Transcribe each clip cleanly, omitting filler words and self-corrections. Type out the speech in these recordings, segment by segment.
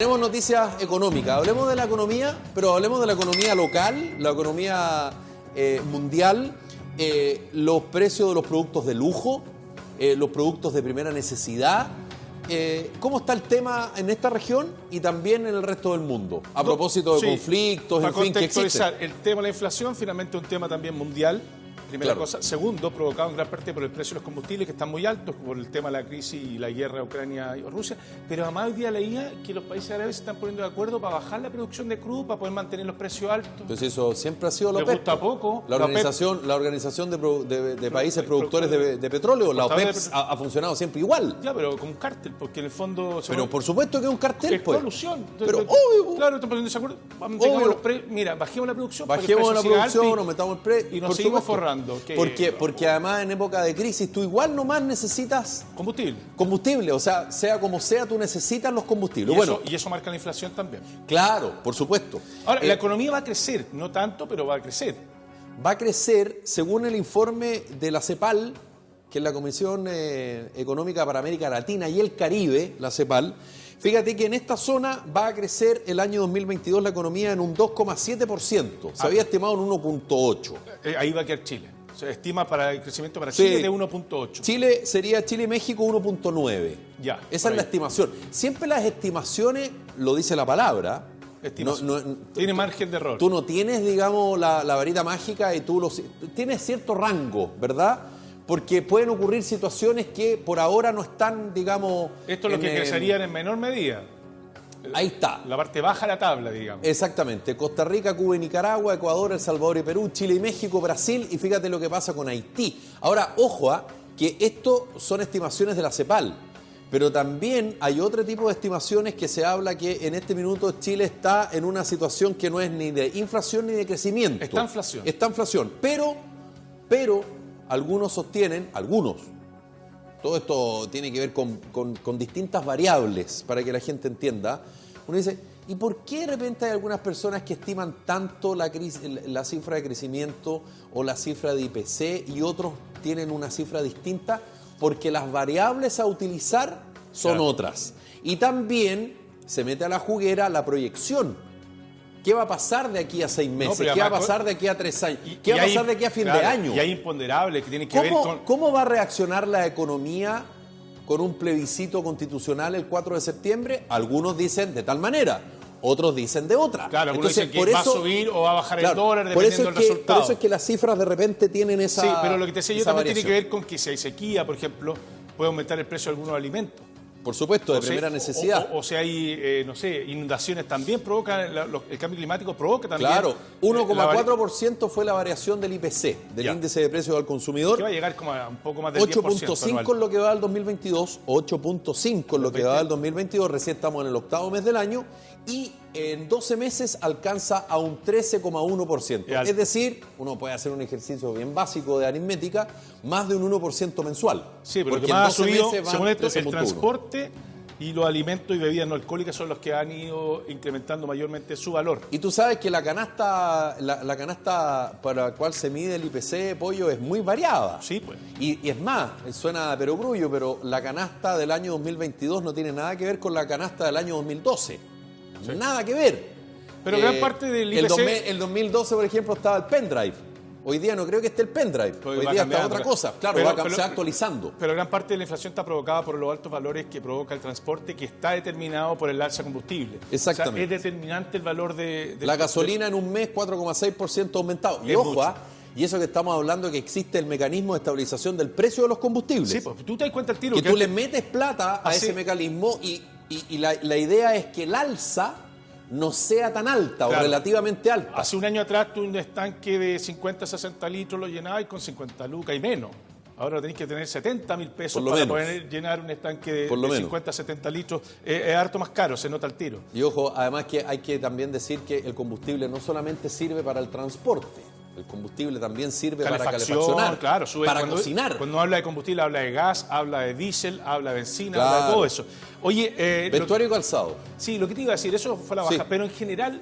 Tenemos noticias económicas. Hablemos de la economía, pero hablemos de la economía local, la economía mundial, los precios de los productos de lujo, los productos de primera necesidad. ¿Cómo está el tema en esta región y también en el resto del mundo? A propósito de conflictos, en fin, que existen. El tema de la inflación, finalmente un tema también mundial. Primera cosa. Segundo, provocado en gran parte por el precio de los combustibles, que están muy altos por el tema de la crisis y la guerra de Ucrania y Rusia. Pero además hoy día leía que los países árabes se están poniendo de acuerdo para bajar la producción de crudo, para poder mantener los precios altos. Entonces eso siempre ha sido la OPEP. ¿Le gusta poco? La organización de países productores de petróleo, la OPEP ha funcionado siempre igual. Ya, pero como un cártel, porque en el fondo... Pero por supuesto que es un cartel, es colusión. Pero obvio. Claro, estamos poniendo de acuerdo. Mira, bajemos la producción. Bajemos la producción, aumentamos el precio. Y nos seguimos forrando. Porque además en época de crisis tú igual nomás necesitas... Combustible, o sea como sea, tú necesitas los combustibles. Y eso marca la inflación también. Claro, por supuesto. Ahora, la economía va a crecer, no tanto, pero va a crecer. Va a crecer, según el informe de la CEPAL, que es la Comisión Económica para América Latina y el Caribe, la CEPAL. Fíjate que en esta zona va a crecer el año 2022 la economía en un 2,7%. Se había estimado en 1,8%. Ahí va a quedar Chile. Se estima para el crecimiento para Chile de 1,8. Chile y México 1,9. Ya. Esa es la estimación. Siempre las estimaciones, lo dice la palabra, tiene margen de error. Tú no tienes, digamos, la varita mágica y tienes cierto rango, ¿verdad? Porque pueden ocurrir situaciones que por ahora no están, digamos... Esto es lo que crecerían en menor medida. Ahí está. La parte baja de la tabla, digamos. Exactamente. Costa Rica, Cuba y Nicaragua, Ecuador, El Salvador y Perú, Chile y México, Brasil, y fíjate lo que pasa con Haití. Ahora, ojo, que esto son estimaciones de la CEPAL, pero también hay otro tipo de estimaciones que se habla que en este minuto Chile está en una situación que no es ni de inflación ni de crecimiento. Está inflación. Está inflación, pero algunos sostienen, todo esto tiene que ver con distintas variables para que la gente entienda. Uno dice, ¿y por qué de repente hay algunas personas que estiman tanto la cifra de crecimiento o la cifra de IPC y otros tienen una cifra distinta? Porque las variables a utilizar son otras. Y también se mete a la juguera la proyección. ¿Qué va a pasar de aquí a 6 meses? ¿Qué va a pasar de aquí a 3 años? ¿Qué va a pasar de aquí a fin de año? Y hay imponderables que tienen que ver con... ¿Cómo va a reaccionar la economía con un plebiscito constitucional el 4 de septiembre? Algunos dicen de tal manera, otros dicen de otra. Claro, algunos dicen que va a subir o va a bajar el dólar dependiendo del resultado. Por eso es que las cifras de repente tienen esa... Sí, pero lo que te decía yo también variación tiene que ver con que si hay sequía, por ejemplo, puede aumentar el precio de algunos alimentos. Por supuesto, de primera necesidad. O si hay, inundaciones también provocan, el cambio climático provoca también... Claro, 1,4% fue la variación del IPC, del índice de precios al consumidor. Que va a llegar como a un poco más del 8,5 en lo que va del 2022, 8,5 en lo que va del 2022, recién estamos en el 8º mes del año, y en 12 meses alcanza a un 13,1%. Es decir, uno puede hacer un ejercicio bien básico de aritmética, más de un 1% mensual. Sí, pero lo que más ha subido, según esto, el transporte y los alimentos y bebidas no alcohólicas son los que han ido incrementando mayormente su valor. Y tú sabes que la canasta para la cual se mide el IPC, Pollo, es muy variada. Sí, pues. Y es más, suena a perogrullo, pero la canasta del año 2022 no tiene nada que ver con la canasta del año 2012. Sí. Nada que ver. Pero gran parte del IPC... El 2012, por ejemplo, estaba el pendrive. Hoy día no creo que esté el pendrive. Hoy día está otra cosa. Claro, se va actualizando. Pero gran parte de la inflación está provocada por los altos valores que provoca el transporte, que está determinado por el alza de combustible. Exactamente. O sea, es determinante el valor de la gasolina en un mes 4,6% aumentado. Y ojo, y eso que estamos hablando, que existe el mecanismo de estabilización del precio de los combustibles. Sí, pues tú te das cuenta al tiro. Que tú le metes plata a ese mecanismo y la idea es que el alza no sea tan alta o relativamente alta. Hace un año atrás tú un estanque de 50, 60 litros lo llenabas con 50 lucas y menos. Ahora tenés que tener 70.000 pesos para poder llenar un estanque de 50, 70 litros. Es harto más caro, se nota el tiro. Y ojo, además que hay que también decir que el combustible no solamente sirve para el transporte. El combustible también sirve para calefaccionar, para cocinar. Cuando habla de combustible habla de gas, habla de diésel, habla de benzina, habla de todo eso. Oye, vestuario y calzado. Sí, lo que te iba a decir, eso fue la baja, pero en general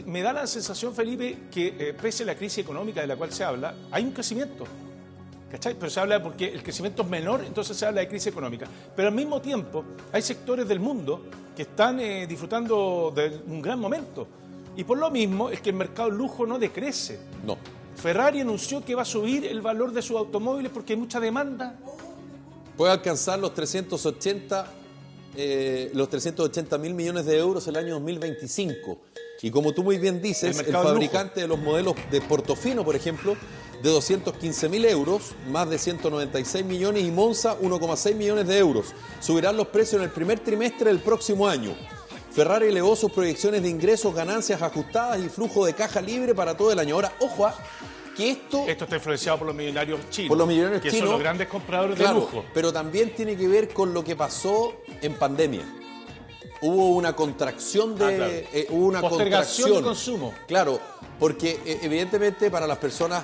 me da la sensación, Felipe, que pese a la crisis económica de la cual se habla, hay un crecimiento. ¿cachai? Pero se habla porque el crecimiento es menor, entonces se habla de crisis económica. Pero al mismo tiempo hay sectores del mundo que están disfrutando de un gran momento. Y por lo mismo es que el mercado del lujo no decrece. No. Ferrari anunció que va a subir el valor de sus automóviles porque hay mucha demanda. Puede alcanzar los 380 mil millones de euros el año 2025. Y como tú muy bien dices, el fabricante de los modelos de Portofino, por ejemplo, de 215 mil euros, más de 196 millones, y Monza 1,6 millones de euros. Subirán los precios en el primer trimestre del próximo año. Ferrari elevó sus proyecciones de ingresos, ganancias ajustadas y flujo de caja libre para todo el año. Ahora, ojo, que esto está influenciado por los millonarios chinos. Por los millonarios que chinos. Son los grandes compradores Claro, de lujo. Pero también tiene que ver con lo que pasó en pandemia. Hubo una contracción de... Claro. hubo una postergación de consumo. Claro, porque evidentemente para las personas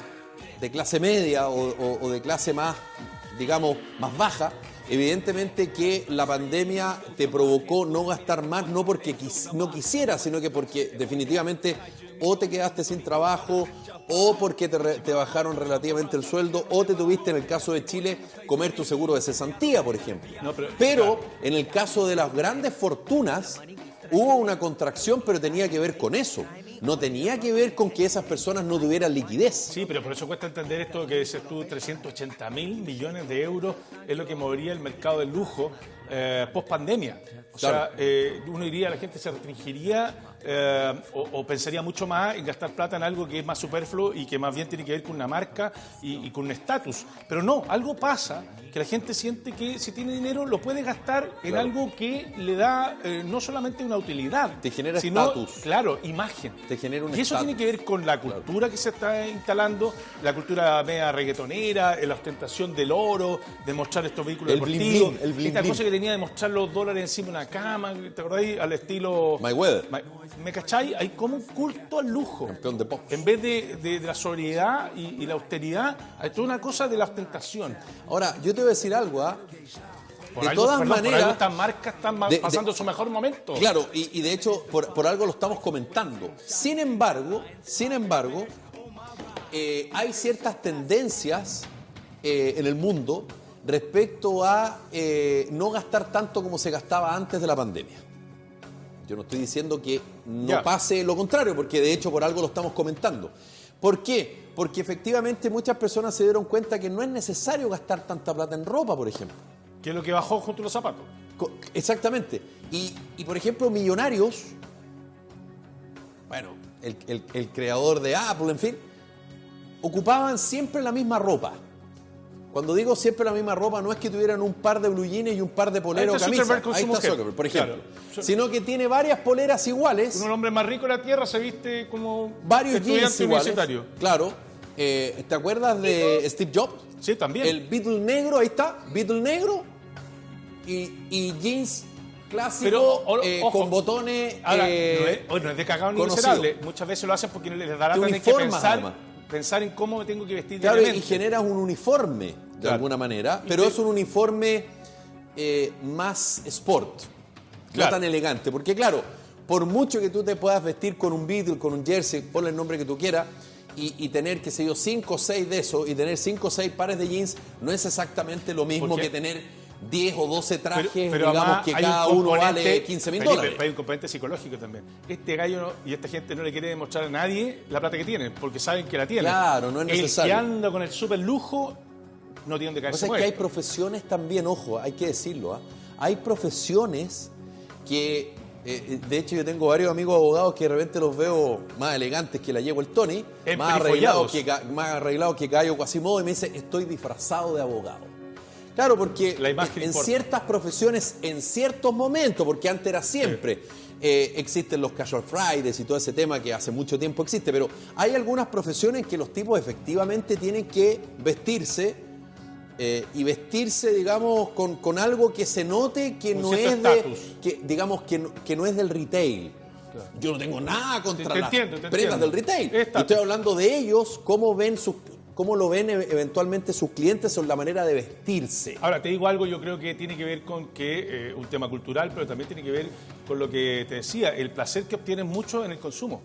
de clase media o de clase más, digamos, más baja, evidentemente que la pandemia te provocó no gastar más, no porque no quisieras, sino que porque definitivamente o te quedaste sin trabajo, o porque te bajaron relativamente el sueldo, o te tuviste, en el caso de Chile, comer tu seguro de cesantía, por ejemplo. No, pero en el caso de las grandes fortunas, hubo una contracción, pero tenía que ver con eso. No tenía que ver con que esas personas no tuvieran liquidez. Sí, pero por eso cuesta entender esto que dices tú, 380 mil millones de euros es lo que movería el mercado del lujo post pandemia. O sea, uno diría, la gente se restringiría o pensaría mucho más en gastar plata en algo que es más superfluo y que más bien tiene que ver con una marca y con un estatus. Pero no, algo pasa que la gente siente que si tiene dinero lo puede gastar en algo que le da no solamente una utilidad, te genera sino, estatus. Claro, imagen. Te genera un y eso tiene que ver con la cultura que se está instalando, la cultura media reggaetonera, la ostentación del oro, de mostrar estos vehículos deportivos, esta cosa que tenía de mostrar los dólares encima de una cama, ¿te acordáis? Al estilo Mayweather. ¿Me cachai? Hay como un culto al lujo. Campeón de box. En vez de la sobriedad y la austeridad, hay toda una cosa de la ostentación. Ahora, yo te voy a decir algo, de todas maneras, por algo estas marcas están pasando su mejor momento. Claro, y de hecho, por algo lo estamos comentando. Sin embargo, hay ciertas tendencias en el mundo respecto a no gastar tanto como se gastaba antes de la pandemia. Yo no estoy diciendo que no pase lo contrario, porque de hecho por algo lo estamos comentando. ¿Por qué? Porque efectivamente muchas personas se dieron cuenta que no es necesario gastar tanta plata en ropa, por ejemplo. Que es lo que bajó junto a los zapatos. Exactamente. Y por ejemplo, millonarios, bueno, el creador de Apple, en fin, ocupaban siempre la misma ropa. Cuando digo siempre la misma ropa, no es que tuvieran un par de blue jeans y un par de poleras o camisas. Ahí está Zuckerberg, por ejemplo. Claro. Sino que tiene varias poleras iguales. Un hombre más rico de la tierra se viste como varios jeans iguales. Universitario. Claro. ¿Te acuerdas de Steve Jobs? Sí, también. El Beatle negro, ahí está. Beatle negro y jeans clásico con botones. Ahora, no es de cagado ni miserable. Muchas veces lo hacen porque les da la tener que pensar en cómo me tengo que vestir diariamente. Y generas un uniforme de alguna manera, pero es un uniforme más sport, no tan elegante. Porque claro, por mucho que tú te puedas vestir con un Beatle, con un jersey, ponle el nombre que tú quieras, y tener, qué sé yo, 5 o 6 de esos, y tener 5 o 6 pares de jeans, no es exactamente lo mismo que tener 10 o 12 trajes, pero digamos que cada uno vale $15,000. Hay un componente psicológico también. Este gallo y esta gente no le quiere demostrar a nadie la plata que tienen, porque saben que la tienen. Claro, no es necesario. El que anda con el super lujo no tiene donde caerse. O sea, es que hay profesiones también, ojo, hay que decirlo, hay profesiones que, de hecho yo tengo varios amigos abogados que de repente los veo más elegantes que la yegua el Tony, más arreglados que Cayo Quasimodo, y me dice, estoy disfrazado de abogado. Claro, porque en ciertas profesiones, en ciertos momentos, porque antes era siempre, existen los casual Fridays y todo ese tema que hace mucho tiempo existe, pero hay algunas profesiones en que los tipos efectivamente tienen que vestirse y vestirse, digamos, con algo que se note que no es digamos, que no es del retail. Claro. Yo no tengo nada contra las prendas del retail. Estoy hablando de ellos, cómo lo ven eventualmente sus clientes o la manera de vestirse. Ahora, te digo algo, yo creo que tiene que ver con que un tema cultural, pero también tiene que ver con lo que te decía, el placer que obtienen muchos en el consumo.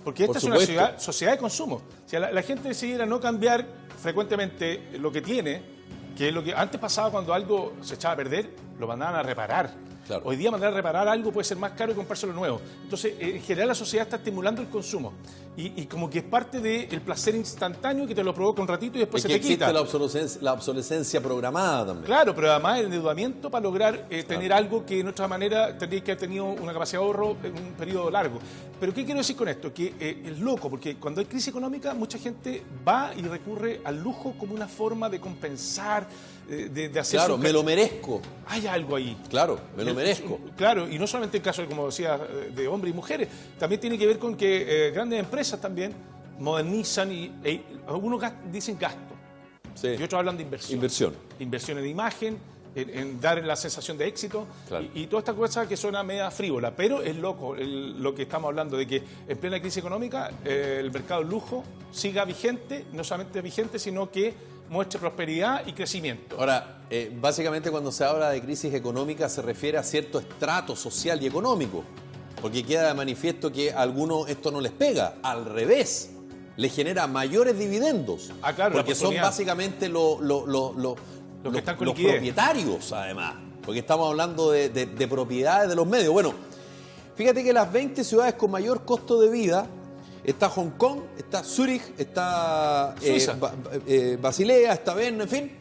porque esta Por es una supuesto. sociedad de consumo. Si la gente decidiera no cambiar frecuentemente lo que tiene, que es lo que antes pasaba cuando algo se echaba a perder, lo mandaban a reparar. Claro. Hoy día mandar a reparar algo puede ser más caro que comprárselo nuevo. Entonces, en general la sociedad está estimulando el consumo. Y como que es parte del placer instantáneo que te lo provoca un ratito y después Es se que te existe quita. la obsolescencia programada también. Claro, pero además el endeudamiento para lograr tener algo que de otra manera tendría que haber tenido una capacidad de ahorro en un periodo largo. Pero ¿qué quiero decir con esto? Que es loco, porque cuando hay crisis económica mucha gente va y recurre al lujo como una forma de compensar, de hacer... Claro, me lo merezco. Hay algo ahí. Claro, me lo merezco. Claro, y no solamente en caso, como decía, de hombres y mujeres, también tiene que ver con que grandes empresas también modernizan y algunos dicen gasto Sí. y otros hablan de inversión. Inversión. Inversión en imagen, en dar la sensación de éxito Claro. y toda esta cosa que suena media frívola, pero es loco lo que estamos hablando, de que en plena crisis económica el mercado del lujo siga vigente, no solamente vigente, sino que muestre prosperidad y crecimiento. Ahora, básicamente cuando se habla de crisis económica se refiere a cierto estrato social y económico, porque queda de manifiesto que a algunos esto no les pega, al revés, les genera mayores dividendos, Ah, claro, porque la son oportunidad. básicamente Los que están con los liquidez. propietarios, además, porque estamos hablando de propiedades de los medios. Bueno, fíjate que las 20 ciudades con mayor costo de vida, está Hong Kong, está Zúrich, está Suiza. Basilea, está Berna, en fin.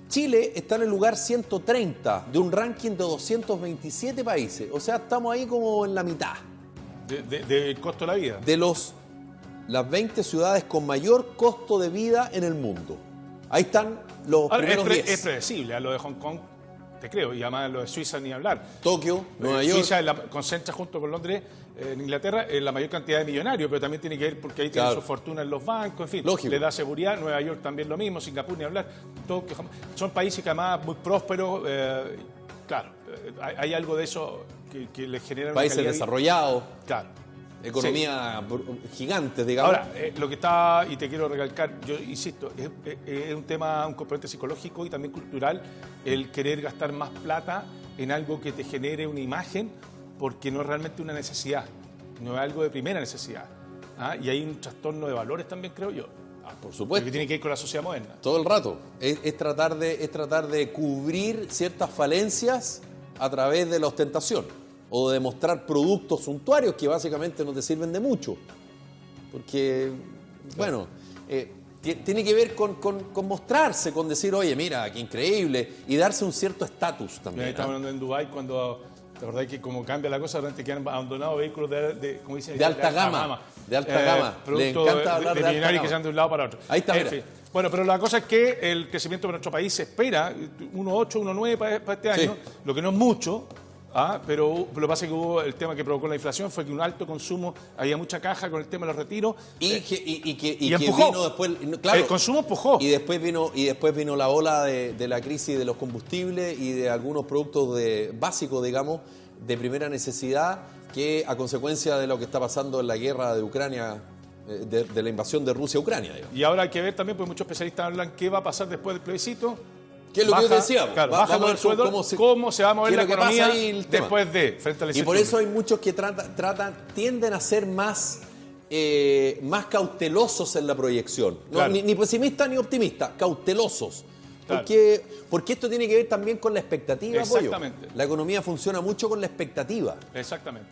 Chile está en el lugar 130 de un ranking de 227 países. O sea, estamos ahí como en la mitad Del costo de la vida. de las 20 ciudades con mayor costo de vida en el mundo. Ahí están los Ahora, primeros 10. es predecible, a lo de Hong Kong te creo, y además lo de Suiza ni hablar. Tokio, Nueva York. Suiza concentra junto con Londres, en Inglaterra, la mayor cantidad de millonarios, pero también tiene que ver porque ahí tienen Claro. su fortuna en los bancos, en fin, Lógico. le da seguridad. Nueva York también lo mismo, Singapur ni hablar. Tokio, son países que además muy prósperos, claro, hay algo de eso que les genera una Países calidad de vida. desarrollados, Claro. economía gigante, digamos. Ahora, lo que está, y te quiero recalcar, yo insisto, es un tema, un componente psicológico y también cultural, el querer gastar más plata en algo que te genere una imagen, porque no es realmente una necesidad, no es algo de primera necesidad. ¿Ah? Y hay un trastorno de valores también, creo yo, Por que supuesto. tiene que ir con la sociedad moderna. Todo el rato. Es tratar de cubrir ciertas falencias a través de la ostentación o de mostrar productos suntuarios que básicamente no te sirven de mucho. Porque, bueno, tiene que ver con mostrarse, con decir, oye, mira, qué increíble, y darse un cierto estatus Ahí también. estamos hablando en Dubái cuando, ¿te acordás que como cambia la cosa, realmente quedan abandonados vehículos como dicen, De alta gama. De alta gama. Le Producto encanta hablar de alta millonarios que gama. se van de un lado para otro. Ahí está, En mira. fin. Bueno, pero la cosa es que el crecimiento de nuestro país se espera 1,8, 1,9 para este año, Sí. lo que no es mucho. Pero lo que pasa es que hubo el tema que provocó la inflación, fue que un alto consumo, había mucha caja con el tema de los retiros. Y que empujó. vino después, claro, El consumo empujó. y después vino la ola de la crisis de los combustibles y de algunos productos básicos, digamos, de primera necesidad, que a consecuencia de lo que está pasando en la guerra de Ucrania, de la invasión de Rusia a Ucrania, digamos. Y ahora hay que ver también, porque muchos especialistas hablan qué va a pasar después del plebiscito. ¿Qué es lo que yo decía? Claro, Vamos baja a con ver el sueldo, cómo se va a mover qué la es lo que pasa economía ahí, el tema. después frente a la Y por incertidumbre. eso hay muchos que tienden a ser más cautelosos en la proyección. No, Claro. ni pesimistas ni optimistas, cautelosos. Claro. Porque esto tiene que ver también con la expectativa, Pollo. Exactamente. La economía funciona mucho con la expectativa. Exactamente.